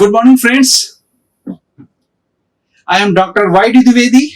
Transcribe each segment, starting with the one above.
Good morning, friends. I am Dr. Y. D. Dwivedi,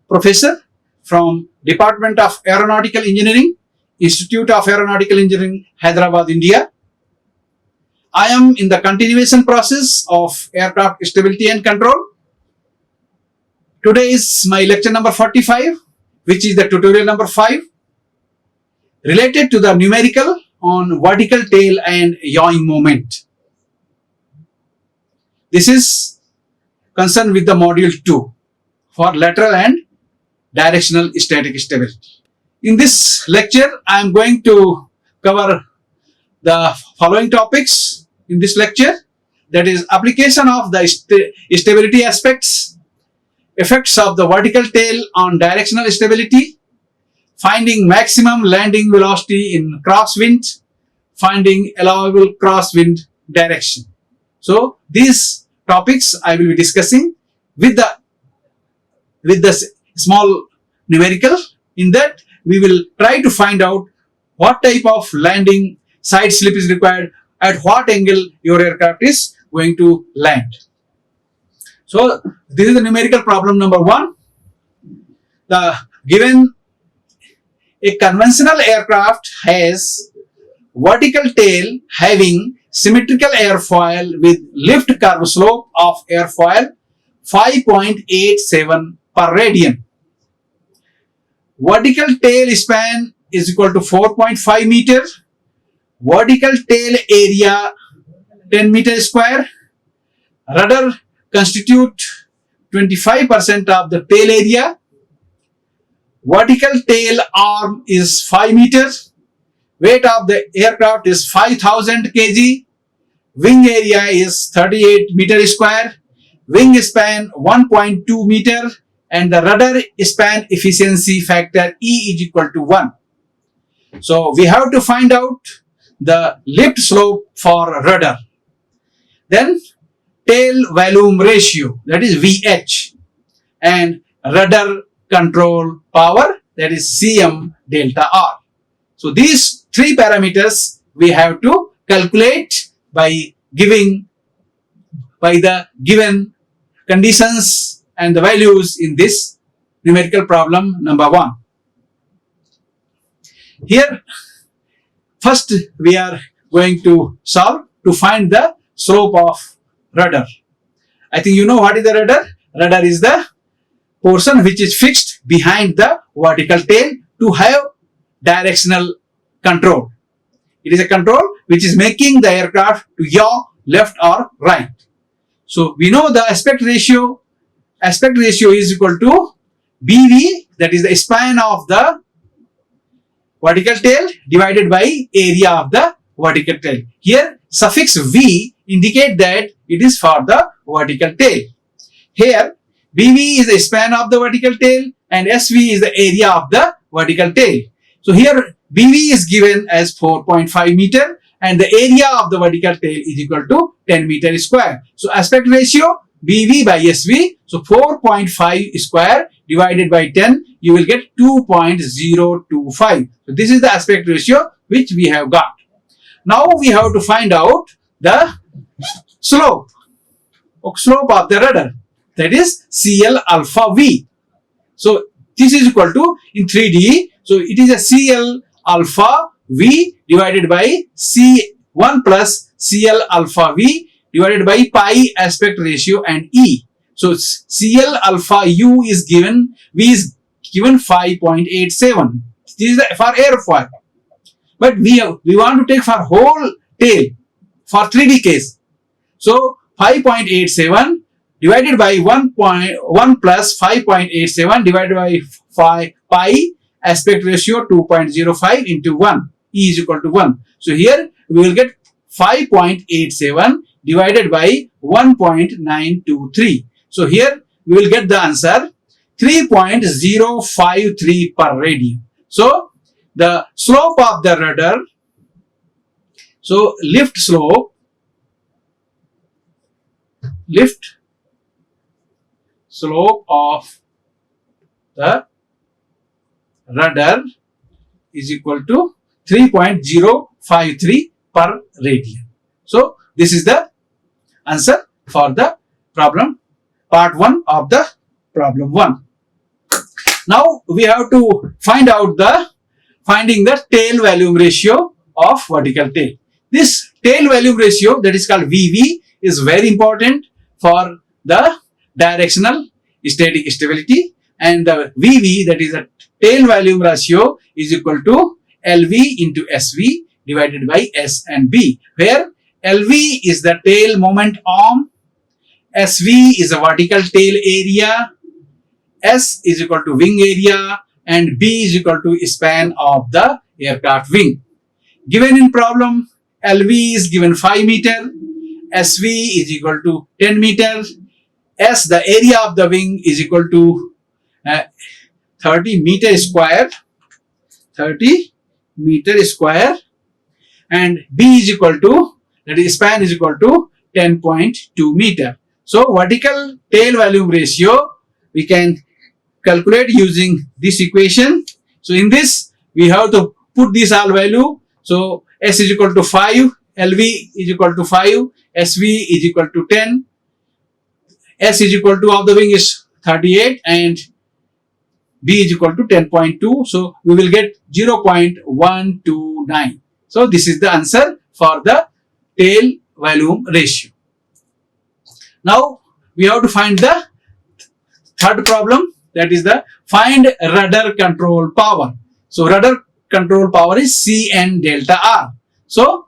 Professor from Department of Aeronautical Engineering, Institute of Aeronautical Engineering, Hyderabad, India. I am in the continuation process of aircraft stability and control. Today is my lecture number 45, which is the tutorial number 5, related to the numerical on vertical tail and yawing moment. This is concerned with the module 2 for lateral and directional static stability. In this lecture, I am going to cover the following topics in this lecture, that is application of the stability aspects, effects of the vertical tail on directional stability, finding maximum landing velocity in crosswind, finding allowable crosswind direction. So these topics I will be discussing with the small numerical. In that, we will try to find out what type of landing side slip is required, at what angle your aircraft is going to land. So this is the numerical problem number 1. The given a conventional aircraft has vertical tail having symmetrical airfoil with lift curve slope of airfoil 5.87 per radian. Vertical tail span is equal to 4.5 meter. Vertical tail area 10 meter square. Rudder constitute 25% of the tail area. Vertical tail arm is 5 meters. Weight of the aircraft is 5000 kg. Wing area is 38 meter square. Wing span 1.2 meter. And the rudder span efficiency factor E is equal to 1. So we have to find out the lift slope for rudder. Then tail volume ratio, that is VH, and rudder control power, that is CM delta R. So these 3 parameters we have to calculate by the given conditions and the values in this numerical problem number 1. Here, first we are going to solve to find the slope of rudder. I think you know what is the rudder. Rudder is the portion which is fixed behind the vertical tail to have directional control. It is a control which is making the aircraft to yaw left or right. So we know the aspect ratio. Aspect ratio is equal to BV, that is the span of the vertical tail divided by area of the vertical tail. Here suffix V indicate that it is for the vertical tail. Here BV is the span of the vertical tail and SV is the area of the vertical tail. So here BV is given as 4.5 meter and the area of the vertical tail is equal to 10 meter square. So aspect ratio BV by SV, so 4.5 square divided by 10, you will get 2.025. So this is the aspect ratio which we have got. Now we have to find out the slope of the rudder, that is CL alpha V. So this is equal to, in 3D, so it is a CL alpha V divided by C1 plus CL alpha V divided by pi aspect ratio and E. So CL alpha U is given, V is given 5.87. This is for airfoil. But we want to take for whole tail for 3D case. So 5.87 divided by 1 plus 5.87 divided by 5 pi aspect ratio 2.05 into 1. E is equal to 1. So here we will get 5.87 divided by 1.923. So here we will get the answer 3.053 per radian. So the slope of the rudder, so lift slope of the rudder is equal to 3.053 per radian. So this is the answer for the problem, part 1 of the problem 1. Now we have to finding the tail volume ratio of vertical tail. This tail volume ratio, that is called VV, is very important for the directional static stability, and the VV, that is the tail volume ratio, is equal to LV into SV divided by S and B, where LV is the tail moment arm, SV is the vertical tail area, S is equal to wing area, and B is equal to span of the aircraft wing. Given in problem, LV is given 5 meter, SV is equal to 10 meter, S, the area of the wing, is equal to 30 meter square, and B is equal to, that is span is equal to 10.2 meter. So vertical tail volume ratio we can calculate using this equation. So in this we have to put this all value. So S is equal to 5, LV is equal to 5, SV is equal to 10, S is equal to of the wing is 38, and B is equal to 10.2. So we will get 0.129. So this is the answer for the tail volume ratio. Now we have to find the third problem, that is the find rudder control power. So rudder control power is Cn delta R. So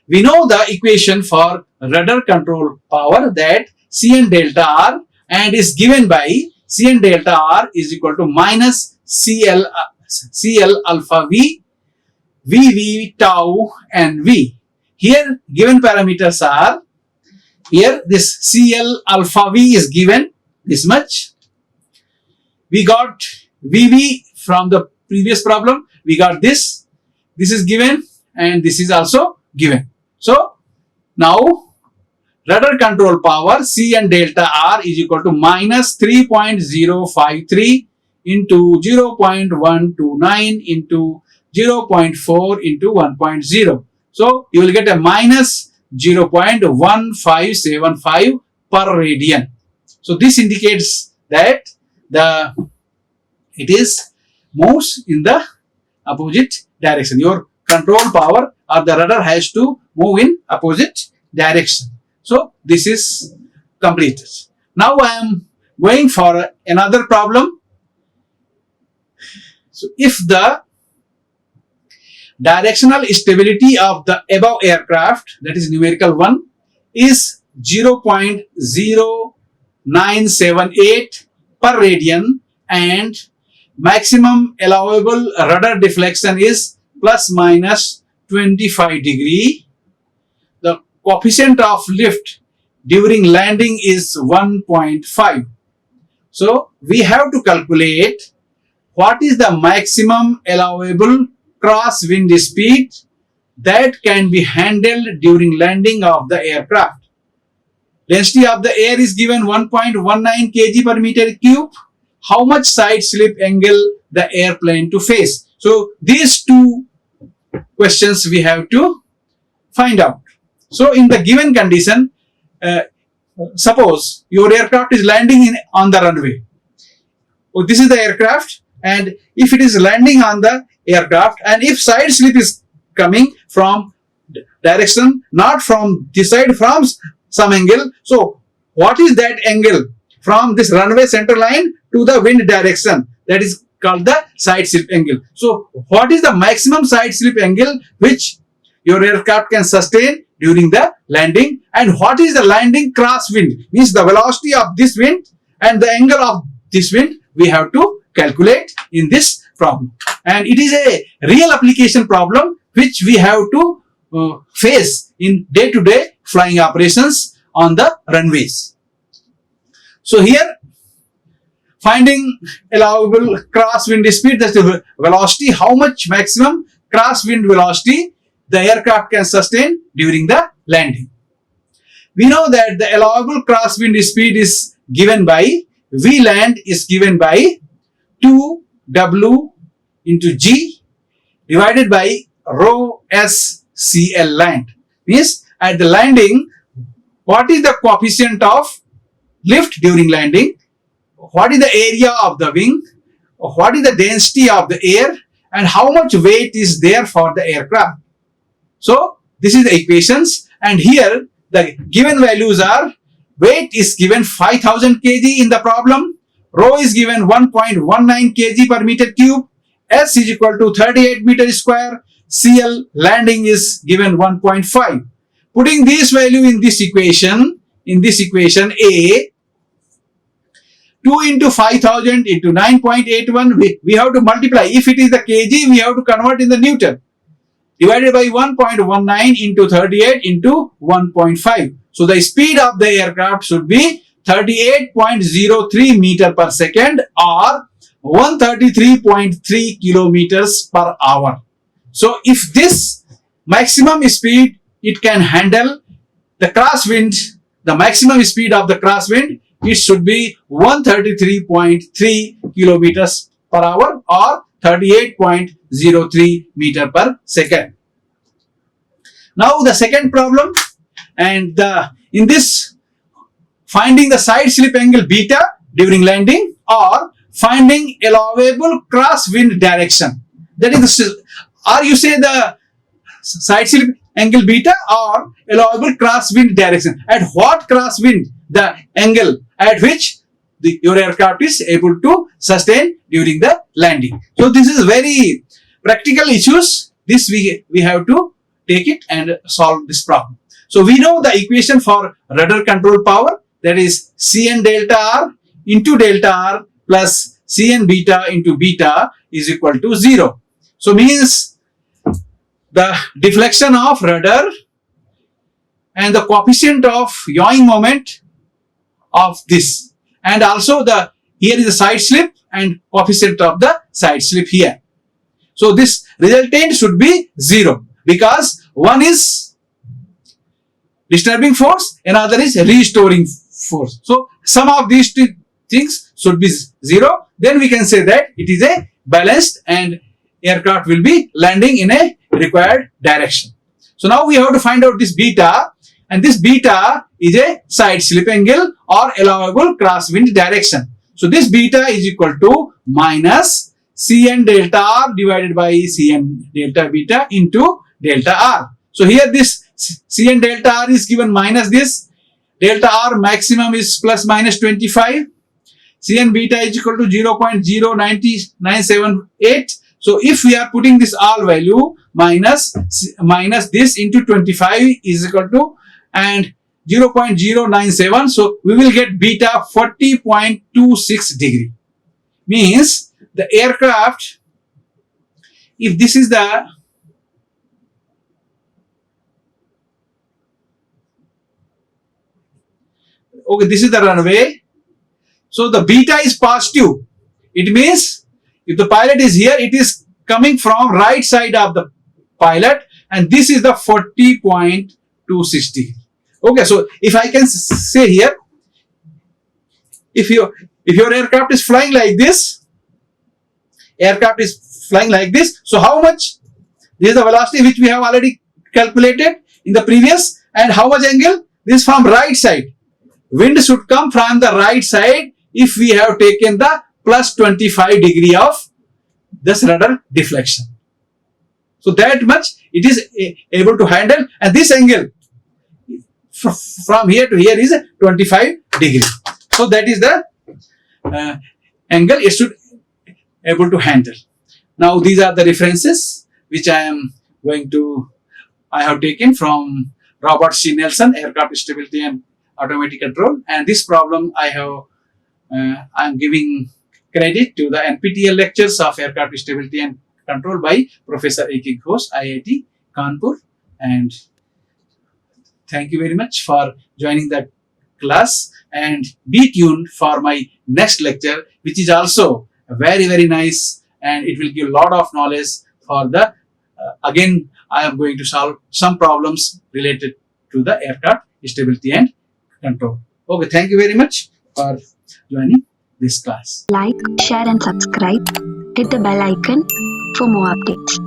we know the equation for rudder control power, that Cn delta R, and is given by Cn delta R is equal to minus CL alpha V, VV tau and V. Here given parameters are, here this CL alpha V is given this much. We got VV from the previous problem. We got this. This is given and this is also given. So now rudder control power Cn delta R is equal to minus 3.053 into 0.129 into 0.4 into 1.0. So you will get a minus 0.1575 per radian. So this indicates that it is moves in the opposite direction. Your control power or the rudder has to move in opposite direction. So this is completed. Now I am going for another problem. So if the directional stability of the above aircraft, that is numerical 1, is 0.0978 per radian and maximum allowable rudder deflection is plus minus 25 degree. The coefficient of lift during landing is 1.5. So we have to calculate what is the maximum allowable crosswind speed that can be handled during landing of the aircraft. Density of the air is given 1.19 kg per meter cube. How much side slip angle the airplane to face? So these two questions we have to find out. So in the given condition, suppose your aircraft is landing on the runway. Oh, this is the aircraft, and if it is landing on the aircraft and if side slip is coming from direction, not from this side, from some angle. So what is that angle from this runway center line to the wind direction? That is called the side slip angle. So what is the maximum side slip angle which your aircraft can sustain during the landing, and what is the landing crosswind, means the velocity of this wind and the angle of this wind we have to calculate in this problem. And it is a real application problem which we have to face in day-to-day flying operations on the runways. So here, finding allowable crosswind speed, that's the velocity, how much maximum crosswind velocity the aircraft can sustain during the landing. We know that the allowable crosswind speed is given by, Vland is given by 2W into G divided by rho S CL land. Means at the landing, what is the coefficient of lift during landing, what is the area of the wing, what is the density of the air, and how much weight is there for the aircraft. So this is the equations, and here the given values are: weight is given 5000 kg in the problem, rho is given 1.19 kg per meter cube, S is equal to 38 meter square, CL landing is given 1.5. Putting this value in this equation A, 2 into 5000 into 9.81, we have to multiply. If it is the kg, we have to convert in the Newton. Divided by 1.19 into 38 into 1.5. So the speed of the aircraft should be 38.03 meter per second or 133.3 kilometers per hour. So if this maximum speed it can handle the crosswind, the maximum speed of the crosswind, it should be 133.3 kilometers per hour or 38.03 meter per second. Now the second problem, and in this, finding the side slip angle beta during landing or finding allowable crosswind direction. That is, or you say the side slip angle beta or allowable crosswind direction. At what crosswind, the angle at which your aircraft is able to sustain during the landing. So this is very practical issues. This we have to take it and solve this problem. So we know the equation for rudder control power, that is Cn delta R into delta R plus Cn beta into beta is equal to 0. So means the deflection of rudder and the coefficient of yawing moment of this, and also the here is the side slip and coefficient of the side slip here. So this resultant should be 0 because one is disturbing force, another is restoring force. So sum of these two things should be 0. Then we can say that it is a balanced and aircraft will be landing in a required direction. So now we have to find out this beta, and this beta is a side slip angle or allowable crosswind direction. So this beta is equal to minus Cn delta R divided by Cn delta beta into delta R. So here this Cn delta R is given minus this, delta R maximum is plus minus 25, Cn beta is equal to 0.09978. So if we are putting this R value minus this into 25 is equal to and 0.097, so we will get beta 40.26 degree. Means the aircraft, if this is the this is the runway, so the beta is positive. It means if the pilot is here, it is coming from right side of the pilot, and this is the 40.26 degree. Okay, so if I can say here, if your aircraft is flying like this, so how much? This is the velocity which we have already calculated in the previous, and how much angle? This from right side. Wind should come from the right side if we have taken the plus 25 degree of this rudder deflection. So that much it is able to handle, and this angle from here to here is 25 degree. So that is the angle it should able to handle. Now these are the references which I have taken from Robert C. Nelson, Aircraft Stability and Automatic Control, and this problem I am giving credit to the NPTEL lectures of Aircraft Stability and Control by Professor A.K. Ghosh, IIT Kanpur, and thank you very much for joining the class, and be tuned for my next lecture, which is also very, very nice, and it will give a lot of knowledge for the, again, I am going to solve some problems related to the aircraft stability and control. Okay, thank you very much for joining this class. Like, share and subscribe. Hit the bell icon for more updates.